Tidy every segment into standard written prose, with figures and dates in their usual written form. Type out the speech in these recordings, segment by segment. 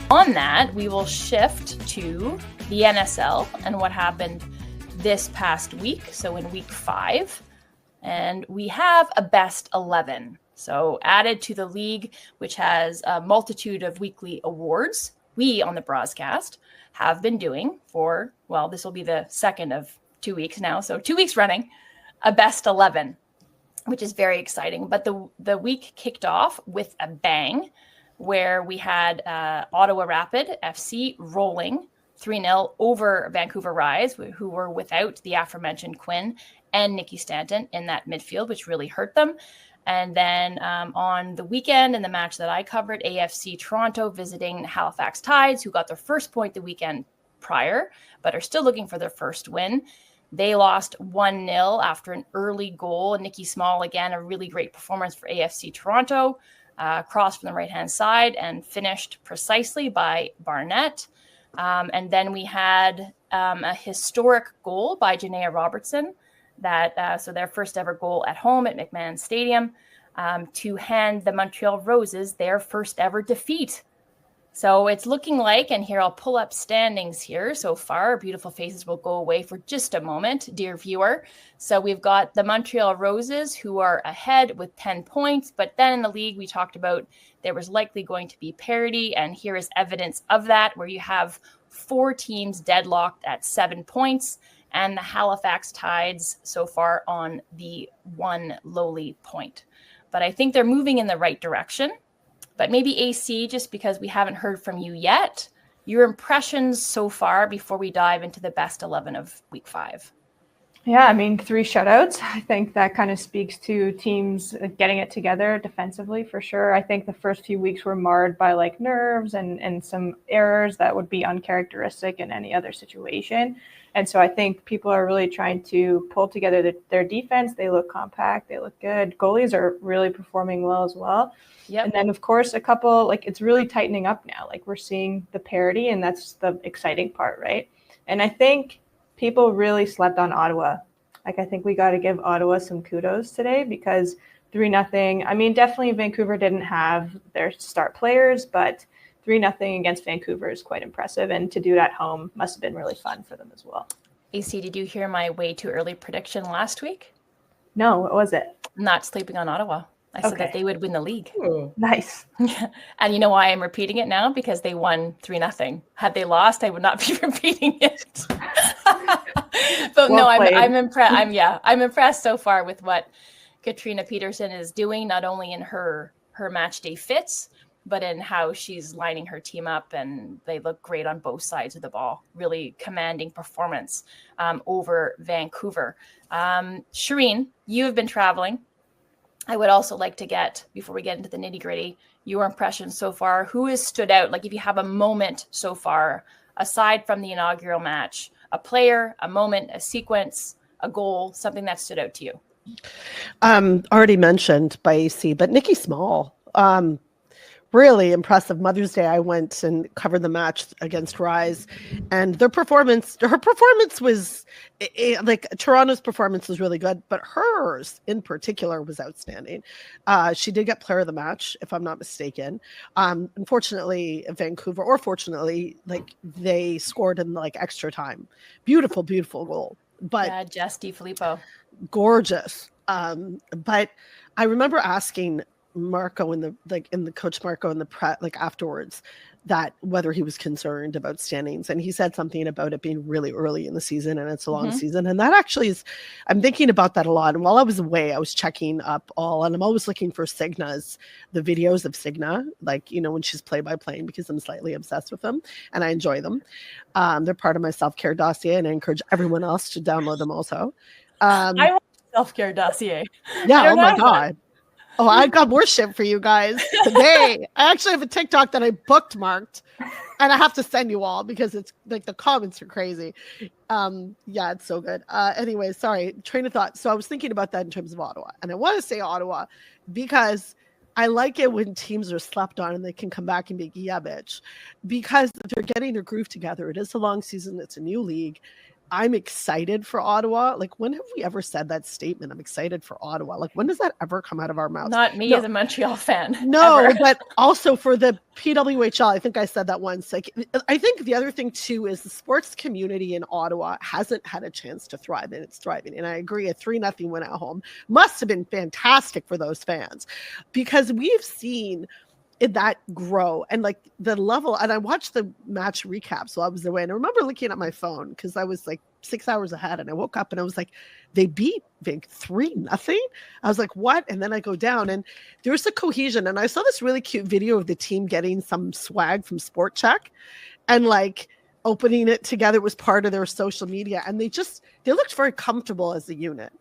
On that, we will shift to the NSL and what happened this past week. So in week 5, and we have a best 11. So added to the league, which has a multitude of weekly awards, we on the BroadsCast have been doing for, well, this will be the second of 2 weeks now. So 2 weeks running, a best 11, which is very exciting. But the week kicked off with a bang where we had Ottawa Rapid FC rolling 3-0 over Vancouver Rise, who were without the aforementioned Quinn and Nikki Stanton in that midfield, which really hurt them. And then on the weekend, in the match that I covered, AFC Toronto visiting Halifax Tides, who got their first point the weekend prior, but are still looking for their first win. They lost 1-0 after an early goal. Nikki Small, again, a really great performance for AFC Toronto, crossed from the right-hand side and finished precisely by Barnett. And then we had a historic goal by Janaea Robertson, so their first ever goal at home at McMahon Stadium, to hand the Montreal Roses their first ever defeat. So it's looking like, and here I'll pull up standings here so far. Beautiful faces will go away for just a moment, dear viewer. So we've got the Montreal Roses, who are ahead with 10 points. But then in the league, we talked about there was likely going to be parity. And here is evidence of that, where you have 4 teams deadlocked at 7 points. And the Halifax Tides so far on the 1 lowly point. But I think they're moving in the right direction. But maybe AC, just because we haven't heard from you yet, your impressions so far before we dive into the best 11 of week 5. Yeah, I mean, 3 shutouts. I think that kind of speaks to teams getting it together defensively for sure. I think the first few weeks were marred by like nerves and some errors that would be uncharacteristic in any other situation. And so I think people are really trying to pull together their defense. They look compact. They look good. Goalies are really performing well as well. Yep. And then, of course, a couple, like it's really tightening up now. Like we're seeing the parity, and that's the exciting part, right? And I think people really slept on Ottawa. Like I think we got to give Ottawa some kudos today because 3-0. I mean, definitely Vancouver didn't have their start players, but 3-0 against Vancouver is quite impressive. And to do it at home must have been really fun for them as well. AC, did you hear my way too early prediction last week? No, what was it? Not sleeping on Ottawa. I said that they would win the league. Ooh, nice. And you know why I'm repeating it now? Because they won 3-0. Had they lost, I would not be repeating it. But well, no, I'm impressed. I'm impressed so far with what Katrina Peterson is doing, not only in her match day fits, but in how she's lining her team up, and they look great on both sides of the ball. Really commanding performance over Vancouver. Shireen, you have been traveling. I would also like to get, before we get into the nitty gritty, your impressions so far. Who has stood out? Like if you have a moment so far, aside from the inaugural match, a player, a moment, a sequence, a goal, something that stood out to you. Already mentioned by AC, but Nikki Small, really impressive. Mother's Day, I went and covered the match against Rise, and her performance was like Toronto's performance was really good, but hers in particular was outstanding. She did get player of the match, if I'm not mistaken. Unfortunately, Vancouver, or fortunately, like they scored in like extra time. Beautiful, beautiful goal. But yeah, Jess DiFilippo. Gorgeous. But I remember asking Marco in the coach Marco in the press, like afterwards, that whether he was concerned about standings, and he said something about it being really early in the season and it's a long season, and that actually is, I'm thinking about that a lot. And while I was away, I was checking up and I'm always looking for the videos of Signa, like, you know, when she's play-by-playing, because I'm slightly obsessed with them and I enjoy them. They're part of my self-care dossier, and I encourage everyone else to download them also. I want a self-care dossier. Yeah, oh my God. Oh, I've got more shit for you guys today. I actually have a TikTok that I bookmarked, and I have to send you all because it's like the comments are crazy. Yeah, it's so good. Anyway, sorry, train of thought. So I was thinking about that in terms of Ottawa, and I want to say Ottawa because I like it when teams are slept on and they can come back and be, yeah, bitch, because they're getting their groove together. It is a long season. It's a new league. I'm excited for Ottawa. Like, when have we ever said that statement? I'm excited for Ottawa. Like, when does that ever come out of our mouths? Not me as a Montreal fan. No, but also for the PWHL, I think I said that once. Like, I think the other thing too is the sports community in Ottawa hasn't had a chance to thrive, and it's thriving. And I agree, a 3-0 win at home must have been fantastic for those fans, because we've seen that grow, and like the level. And I watched the match recap while I was away, and I remember looking at my phone because I was like 6 hours ahead, and I woke up and I was like, they beat Vink 3-0. I was like, what? And then I go down, and there's a cohesion. And I saw this really cute video of the team getting some swag from Sport Check and like opening it together. It was part of their social media, and they looked very comfortable as a unit,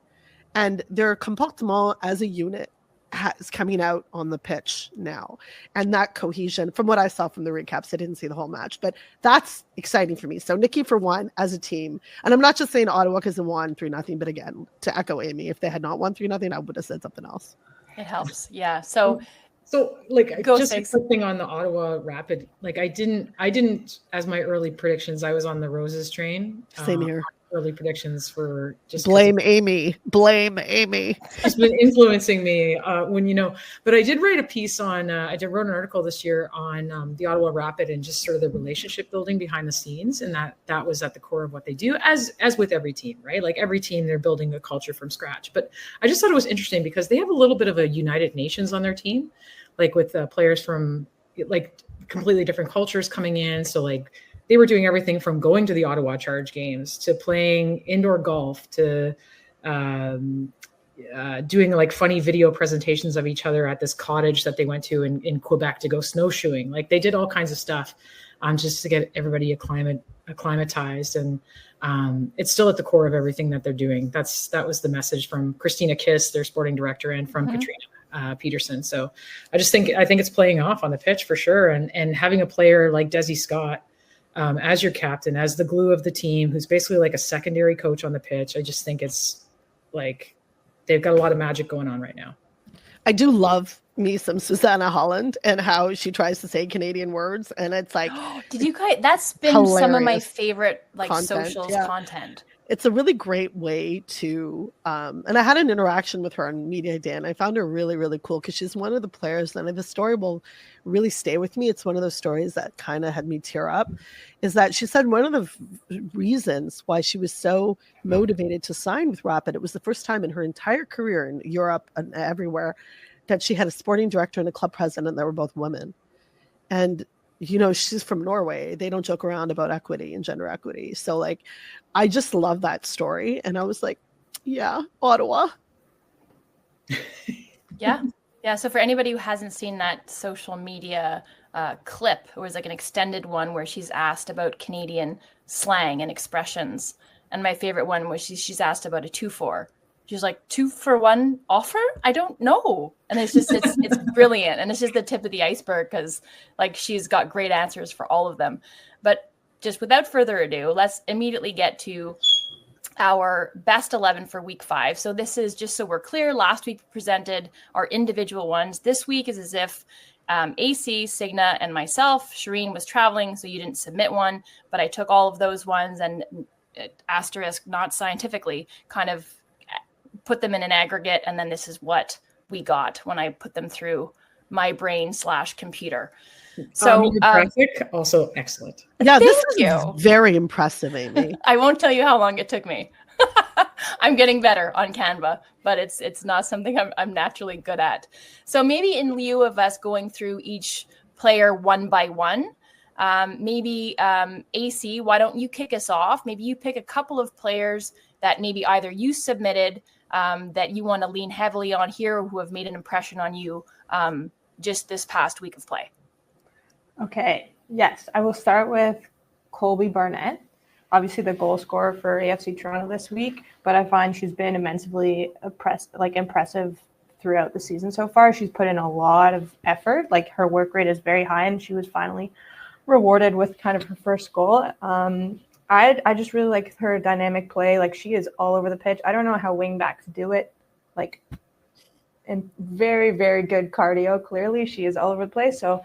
and their comportement as a unit is coming out on the pitch now. And that cohesion, from what I saw from the recaps, I didn't see the whole match, but that's exciting for me. So Nikki for one as a team, and I'm not just saying Ottawa because they won 3-0, but again, to echo Amy, if they had not won 3-0, I would have said something else. It helps. Yeah. So like, just a quick thing on the Ottawa Rapid. Like, I didn't as my early predictions, I was on the Roses train. Same here. Early predictions for just blame Amy. It's been influencing me but I did write a piece on, wrote an article this year on the Ottawa Rapid and just sort of the relationship building behind the scenes. And that was at the core of what they do, as with every team, right? Like, every team, they're building a culture from scratch. But I just thought it was interesting because they have a little bit of a United Nations on their team, like with players from like completely different cultures coming in. So like, they were doing everything from going to the Ottawa Charge games to playing indoor golf to doing like funny video presentations of each other at this cottage that they went to in Quebec to go snowshoeing. Like, they did all kinds of stuff just to get everybody acclimatized. And it's still at the core of everything that they're doing. That was the message from Christina Kiss, their sporting director, and from Katrina Peterson. So I think it's playing off on the pitch for sure. And having a player like Desiree Scott as your captain, as the glue of the team, who's basically like a secondary coach on the pitch. I just think it's like they've got a lot of magic going on right now. I do love me some Susanna Holland and how she tries to say Canadian words. And it's like, did you guys, that's been some of my favorite like socials content. It's a really great way to, and I had an interaction with her on Media Day, and I found her really, really cool because she's one of the players, and the story will really stay with me. It's one of those stories that kind of had me tear up, is that she said one of the reasons why she was so motivated to sign with Rapid, it was the first time in her entire career in Europe and everywhere that she had a sporting director and a club president that were both women. And she's from Norway. They don't joke around about equity and gender equity. So like, I just love that story. And I was like, yeah, Ottawa. Yeah. Yeah. So for anybody who hasn't seen that social media clip, it was like an extended one where she's asked about Canadian slang and expressions. And my favorite one was she's asked about a 2-for. She's like, 2-for-1 offer? I don't know. And it's brilliant. And it's just the tip of the iceberg because like she's got great answers for all of them. But just without further ado, let's immediately get to our best 11 for week 5. So this is just so we're clear. Last week we presented our individual ones. This week is as if AC, Signa, and myself, Shireen was traveling, so you didn't submit one, but I took all of those ones and asterisk, not scientifically, kind of put them in an aggregate, and then this is what we got when I put them through my brain / computer. So graphic, also excellent. Yeah, this is very impressive, Amy. I won't tell you how long it took me. I'm getting better on Canva, but it's not something I'm naturally good at. So maybe in lieu of us going through each player one by one, maybe AC, why don't you kick us off? Maybe you pick a couple of players that maybe either you submitted that you want to lean heavily on here, or who have made an impression on you just this past week of play. Okay. Yes, I will start with Colby Barnett, obviously the goal scorer for AFC Toronto this week, but I find she's been immensely impressive throughout the season so far. She's put in a lot of effort. Like, her work rate is very high, and she was finally rewarded with kind of her first goal. I just really like her dynamic play. Like, she is all over the pitch. I don't know how wingbacks do it. Like, and very, very good cardio. Clearly, she is all over the place. So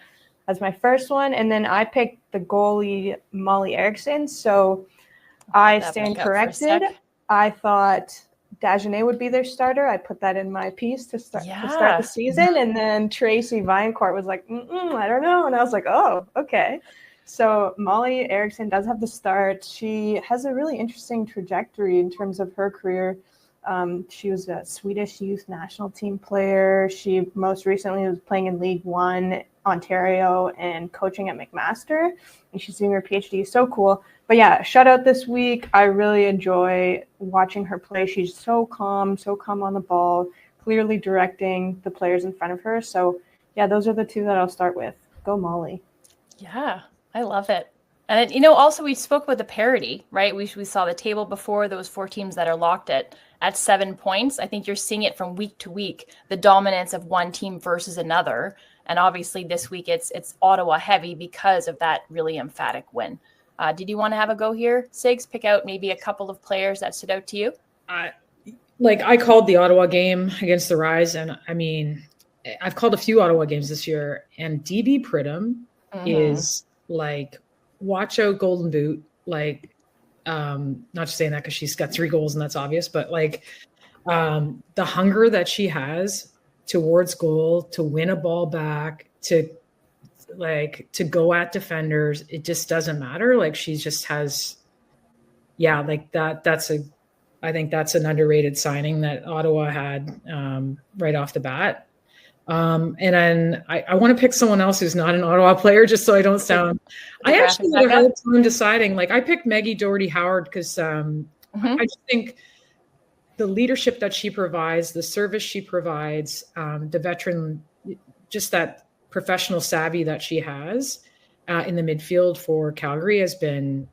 that's my first one. And then I picked the goalie, Molly Erickson. So I that stand back up for a corrected. sec. I thought Dagenet would be their starter. I put that in my piece to start Yeah. the season. And then Tracy Viancourt was like, I don't know. And I was like, oh, okay. So Molly Eriksson does have the start. She has a really interesting trajectory in terms of her career. She was a Swedish youth national team player. She most recently was playing in League One, Ontario, and coaching at McMaster. And she's doing her PhD. So cool. But yeah, shutout this week. I really enjoy watching her play. She's so calm on the ball, clearly directing the players in front of her. So yeah, those are the two that I'll start with. Go Molly. Yeah, I love it. And, you know, also we spoke about the parity, right? We saw the table before, those 4 teams that are locked at 7 points. I think you're seeing it from week to week, the dominance of one team versus another. And obviously this week it's Ottawa heavy because of that really emphatic win. Did you want to have a go here, Sigs? Pick out maybe a couple of players that stood out to you? I called the Ottawa game against the Rise. And I mean, I've called a few Ottawa games this year. And DB Pridham is like, watch out Golden Boot. Like, not just saying that because she's got 3 goals and that's obvious. But like the hunger that she has towards goal, to win a ball back, to go at defenders, it just doesn't matter. Like she just has, like I think that's an underrated signing that Ottawa had right off the bat. And then I want to pick someone else who's not an Ottawa player, just so I don't sound, I actually had a hard time deciding. Like I picked Maggie Doherty-Howard because I just think the leadership that she provides, the service she provides, the veteran, just that professional savvy that she has in the midfield for Calgary has been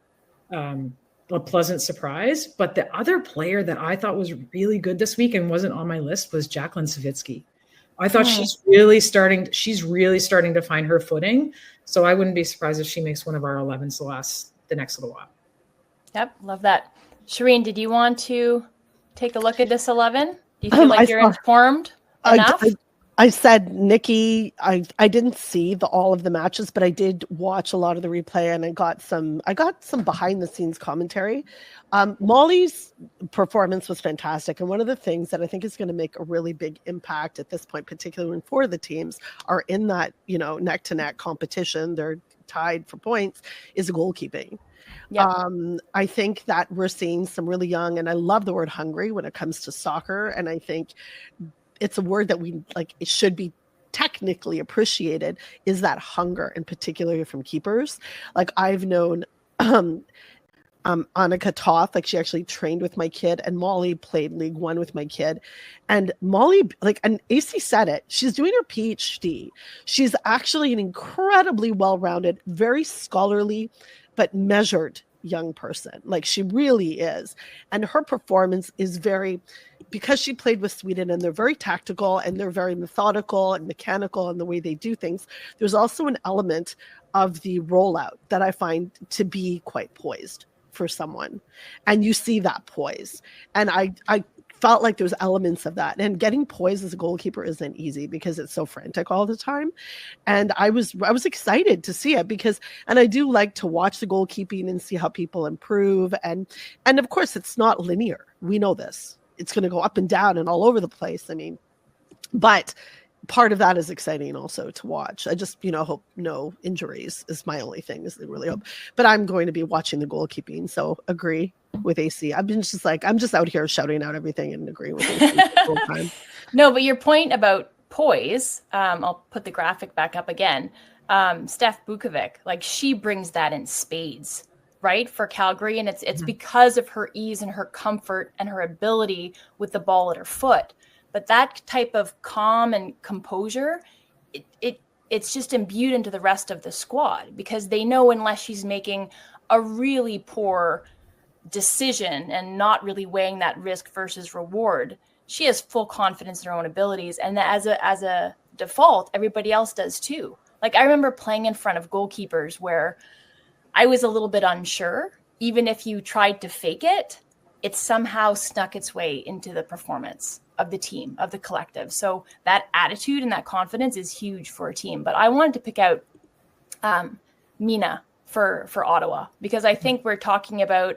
a pleasant surprise. But the other player that I thought was really good this week and wasn't on my list was Jacqueline Savitsky. I thought she's really starting to find her footing. So I wouldn't be surprised if she makes one of our 11s the next little while. Yep, love that. Shireen, did you want to take a look at this 11? Do you feel like you're informed enough? I said Nikki. I didn't see all of the matches, but I did watch a lot of the replay, and I got some behind the scenes commentary. Molly's performance was fantastic, and one of the things that I think is going to make a really big impact at this point, particularly when 4 of the teams are in that neck to neck competition, they're tied for points, is goalkeeping. Yep. I think that we're seeing some really young, and I love the word hungry when it comes to soccer, and I think it's a word that it should be technically appreciated, is that hunger, and particularly from keepers. Like I've known Annika Toth, like she actually trained with my kid, and Molly played League One with my kid. And Molly, and AC said it, she's doing her PhD. She's actually an incredibly well-rounded, very scholarly, but measured young person. Like she really is. And her performance is because she played with Sweden, and they're very tactical and they're very methodical and mechanical in the way they do things. There's also an element of the rollout that I find to be quite poised for someone. And you see that poise. And I felt like there's elements of that. And getting poised as a goalkeeper isn't easy because it's so frantic all the time. And I was excited to see it and I do like to watch the goalkeeping and see how people improve. And of course, it's not linear. We know this. It's going to go up and down and all over the place. I mean, but part of that is exciting also to watch. I just, hope no injuries is my only thing, is really hope. But I'm going to be watching the goalkeeping, so agree with AC. I'm just out here shouting out everything and agreeing with AC the whole time. No, but your point about poise, I'll put the graphic back up again. Steph Bukovic, like she brings that in spades, right, for Calgary, and it's because of her ease and her comfort and her ability with the ball at her foot. But that type of calm and composure, it's just imbued into the rest of the squad, because they know unless she's making a really poor decision and not really weighing that risk versus reward, she has full confidence in her own abilities. And as a default, everybody else does too. Like I remember playing in front of goalkeepers where I was a little bit unsure. Even if you tried to fake it, it somehow snuck its way into the performance of the team, of the collective. So that attitude and that confidence is huge for a team. But I wanted to pick out Mina for Ottawa, because I think we're talking about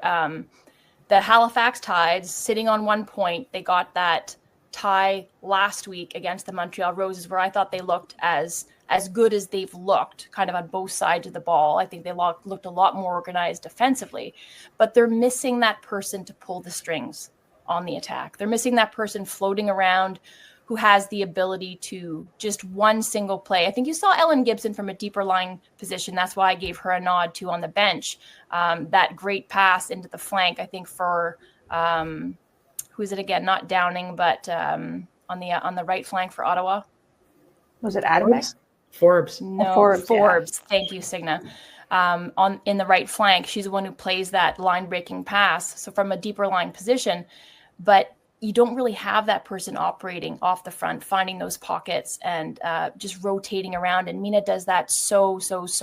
the Halifax Tides sitting on 1 point. They got that tie last week against the Montreal Roses, where I thought they looked as good as they've looked kind of on both sides of the ball. I think they looked a lot more organized defensively, but they're missing that person to pull the strings on the attack. They're missing that person floating around who has the ability to just one single play. I think you saw Ellen Gibson from a deeper lying position. That's why I gave her a nod to on the bench. That great pass into the flank, I think for, who is it again? Not Downing, but on the right flank for Ottawa. Was it Adams? Forbes. No, Forbes. Forbes. Yeah. Thank you, Signa. In the right flank, she's the one who plays that line breaking pass. So from a deeper lying position, but you don't really have that person operating off the front, finding those pockets and just rotating around. And Mina does that so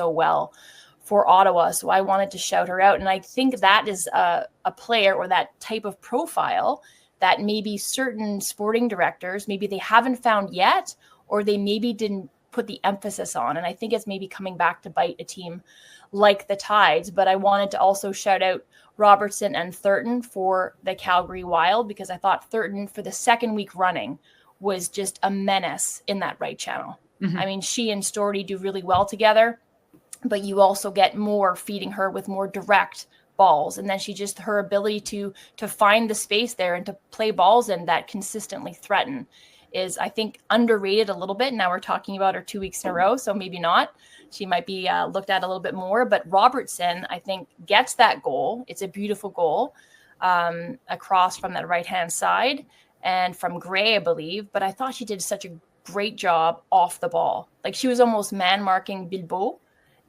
well for Ottawa. So I wanted to shout her out. And I think that is a player or that type of profile that maybe certain sporting directors, maybe they haven't found yet, or they maybe didn't put the emphasis on. And I think it's maybe coming back to bite a team like the Tides. But I wanted to also shout out Robertson and Thurton for the Calgary Wild, because I thought Thurton for the second week running was just a menace in that right channel. Mm-hmm. I mean, she and Storty do really well together, but you also get more feeding her with more direct balls. And then her ability to find the space there and to play balls in that consistently threaten is, I think, underrated a little bit. Now we're talking about her 2 weeks in a row, so maybe not. She might be looked at a little bit more, but Robertson, I think, gets that goal. It's a beautiful goal across from that right-hand side and from Gray, I believe. But I thought she did such a great job off the ball. Like, she was almost man-marking Bilbao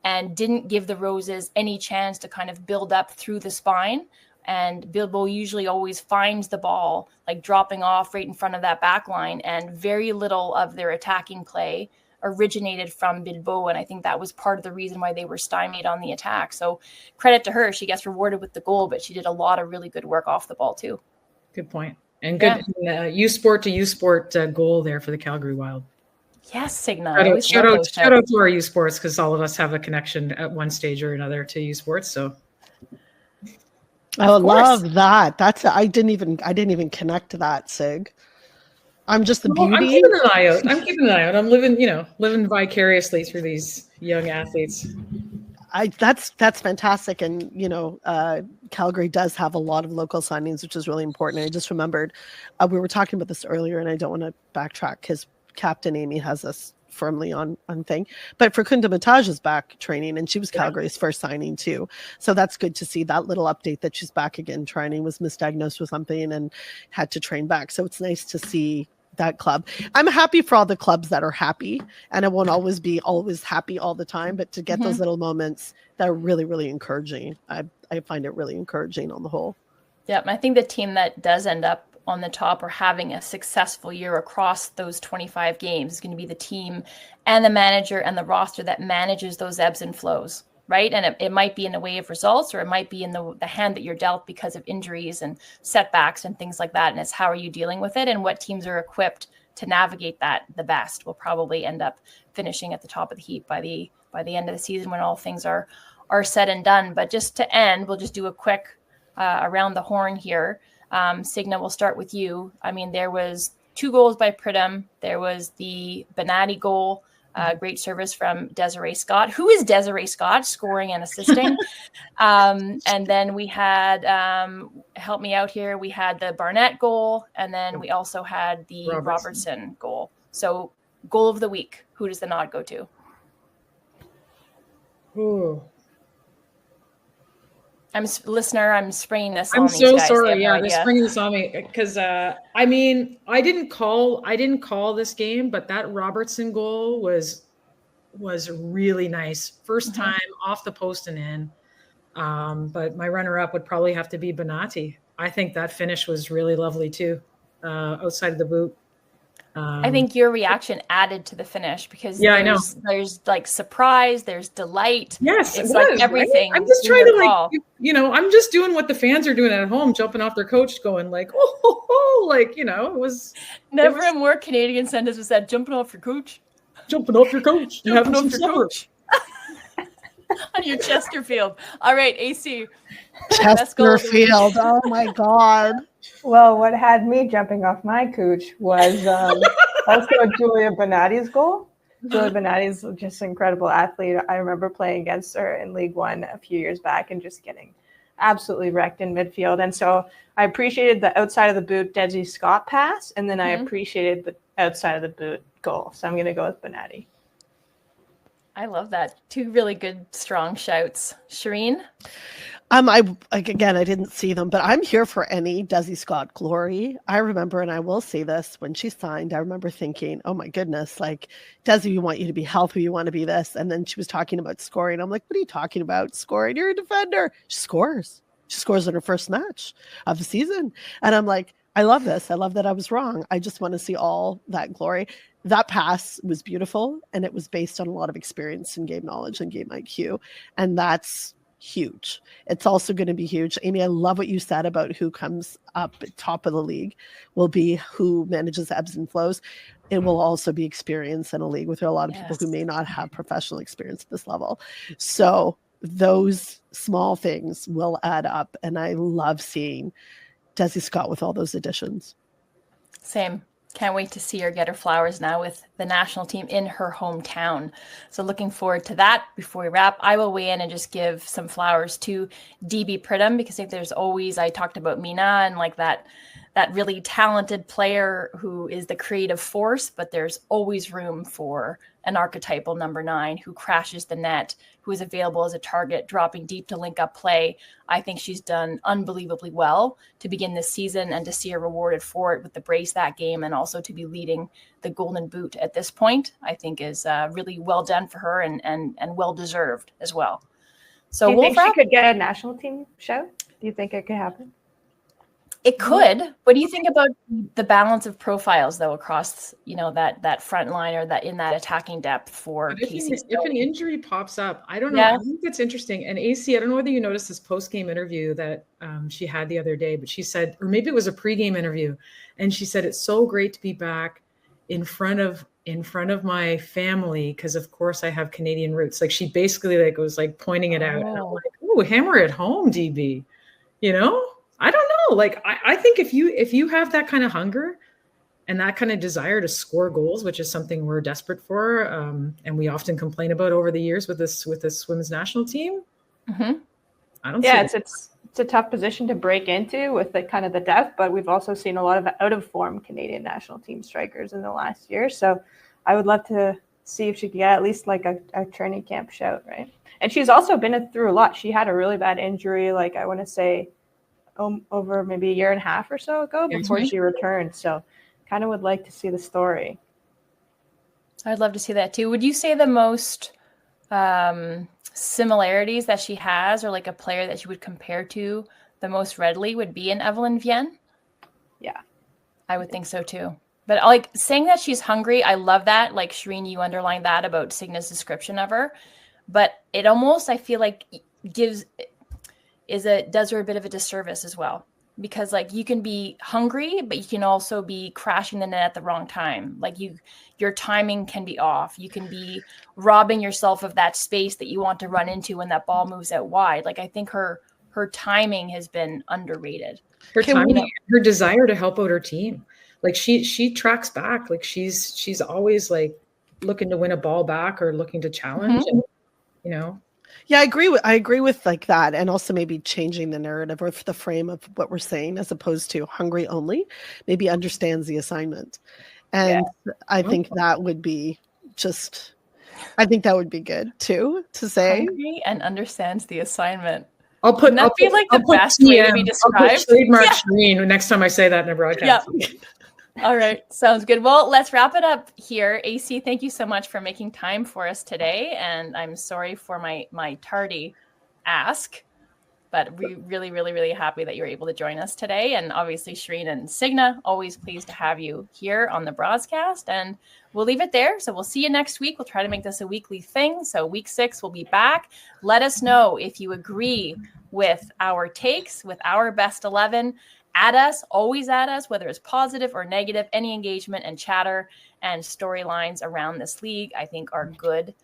and didn't give the Roses any chance to kind of build up through the spine. And Bilbao usually always finds the ball, like dropping off right in front of that back line, and very little of their attacking play originated from Bilbao. And I think that was part of the reason why they were stymied on the attack. So credit to her. She gets rewarded with the goal, but she did a lot of really good work off the ball too. Good point. And good U-Sport to U-Sport goal there for the Calgary Wild. Yes, Signa. Shout out to our U-Sports, because all of us have a connection at one stage or another to U-Sports. So I love that. I didn't even connect to that, Sig. I'm just the beauty. I'm keeping an eye out. I'm living vicariously through these young athletes. That's fantastic. And, Calgary does have a lot of local signings, which is really important. I just remembered we were talking about this earlier, and I don't want to backtrack because Captain Amy has us firmly on thing. But for Kunda Mataj is back training, and she was Calgary's first signing too. So that's good to see that little update that she's back again training, was misdiagnosed with something and had to train back. So it's nice to see that club. I'm happy for all the clubs that are happy, and I won't always be happy all the time, but to get those little moments that are really, really encouraging. I find it really encouraging on the whole. Yeah, I think the team that does end up on the top or having a successful year across those 25 games is going to be the team and the manager and the roster that manages those ebbs and flows, right? And it might be in the way of results, or it might be in the hand that you're dealt because of injuries and setbacks and things like that. And it's how are you dealing with it, and what teams are equipped to navigate that the best will probably end up finishing at the top of the heap by the end of the season when all things are said and done. But just to end, we'll just do a quick around the horn here. Signa, we'll start with you. I mean, there was 2 goals by Pridham. There was the Benatti goal, great service from Desiree Scott. Who is Desiree Scott, scoring and assisting? And then we had, help me out here, we had the Barnett goal, and then we also had the Robertson goal. So goal of the week, who does the nod go to? Ooh. I'm springing this on I'm these so guys. sorry. Yeah, they're springing this on me because I mean, I didn't call this game, but that Robertson goal was really nice. First time off the post and in. But my runner-up would probably have to be Benatti. I think that finish was really lovely too, outside of the boot. I think your reaction added to the finish because there's like surprise, there's delight. Yes, it's like everything. Right? I'm just trying to I'm just doing what the fans are doing at home, jumping off their coach, going like, it was never a more Canadian sentence was that, jumping off your coach. Jumping off your coach. Jumping off your coach. on your Chesterfield. All right, AC. Chesterfield. Oh my God. Well, what had me jumping off my couch was also Julia Bonatti's goal. Julia Bonatti's just an incredible athlete. I remember playing against her in League One a few years back and just getting absolutely wrecked in midfield. And so I appreciated the outside of the boot Desiree Scott pass, and then I appreciated the outside of the boot goal. So I'm going to go with Bonatti. I love that. Two really good, strong shouts. Shireen? I didn't see them, but I'm here for any Desi Scott glory. I remember, and I will say this, when she signed, I remember thinking, oh my goodness, like, Desi, we want you to be healthy, you want to be this. And then she was talking about scoring. I'm like, what are you talking about? Scoring? You're a defender. She scores. She scores in her first match of the season. And I'm like, I love this. I love that I was wrong. I just want to see all that glory. That pass was beautiful, and it was based on a lot of experience and game knowledge and game IQ. And that's huge. It's also going to be huge. Amy, I love what you said about who comes up at top of the league will be who manages ebbs and flows. It will also be experience in a league with a lot of people who may not have professional experience at this level. So those small things will add up. And I love seeing Desi Scott with all those additions. Same. Can't wait to see her get her flowers now with the national team in her hometown. So looking forward to that. Before we wrap, I will weigh in and just give some flowers to DB Pridham, because I think there's always, I talked about Mina and like that really talented player who is the creative force, but there's always room for an archetypal number 9 who crashes the net, who is available as a target, dropping deep to link up play. I think she's done unbelievably well to begin this season, and to see her rewarded for it with the brace that game, and also to be leading the Golden Boot at this point, I think is really well done for her and well deserved as well. So do you think she could get a national team show? Do you think it could happen? It could. What do you think about the balance of profiles, though, across that front line or that in that attacking depth for Casey? If an injury pops up, I don't know. I think it's interesting. And AC, I don't know whether you noticed this post-game interview that she had the other day, but she said, or maybe it was a pre-game interview, and she said it's so great to be back in front of my family, because of course I have Canadian roots. Like, she basically was pointing it out. And I'm like, ooh, hammer it home, DB. I don't know. Like, I think if you have that kind of hunger and that kind of desire to score goals, which is something we're desperate for, and we often complain about over the years with this women's national team. I don't. Yeah, it's a tough position to break into with the kind of the depth, but we've also seen a lot of out of form Canadian national team strikers in the last year. So I would love to see if she could get at least like a training camp shout, right? And she's also been through a lot. She had a really bad injury, like I want to say, over maybe a year and a half or so ago before she returned. So kind of would like to see the story. I'd love to see that too. Would you say the most similarities that she has, or like a player that she would compare to the most readily, would be in Evelyn Vienne? Yeah, I would think so too. But like saying that she's hungry, I love that. Like Shireen, you underlined that about Signa's description of her. But it almost, I feel like, does her a bit of a disservice as well, because like you can be hungry, but you can also be crashing the net at the wrong time. Like your timing can be off. You can be robbing yourself of that space that you want to run into when that ball moves out wide. Like, I think her timing has been underrated. Her timing, her desire to help out her team. Like she tracks back. Like she's always like looking to win a ball back or looking to challenge. And, Yeah, I agree with like that, and also maybe changing the narrative or the frame of what we're saying, as opposed to hungry only, maybe understands the assignment. And I think that would be good too, to say. Hungry and understands the assignment. I'll put the best way to be described. I'll put trademark Shireen next time I say that in a broadcast. Yeah. All right. Sounds good. Well, let's wrap it up here. AC, thank you so much for making time for us today. And I'm sorry for my tardy ask, but we're really, really, really happy that you were able to join us today. And obviously, Shireen and Signa, always pleased to have you here on the BroadsCast. And we'll leave it there. So we'll see you next week. We'll try to make this a weekly thing. So week 6, we'll be back. Let us know if you agree with our takes, with our best 11. Always add us, whether it's positive or negative. Any engagement and chatter and storylines around this league, I think, are good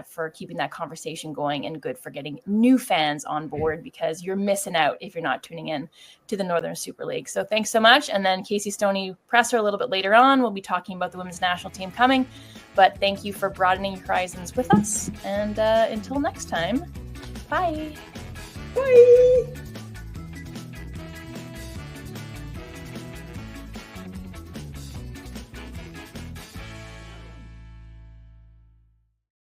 for keeping that conversation going, and good for getting new fans on board, because you're missing out if you're not tuning in to the Northern Super League. So thanks so much. And then Casey Stoney presser a little bit later on. We'll be talking about the women's national team coming. But thank you for broadening your horizons with us. And until next time, bye. Bye.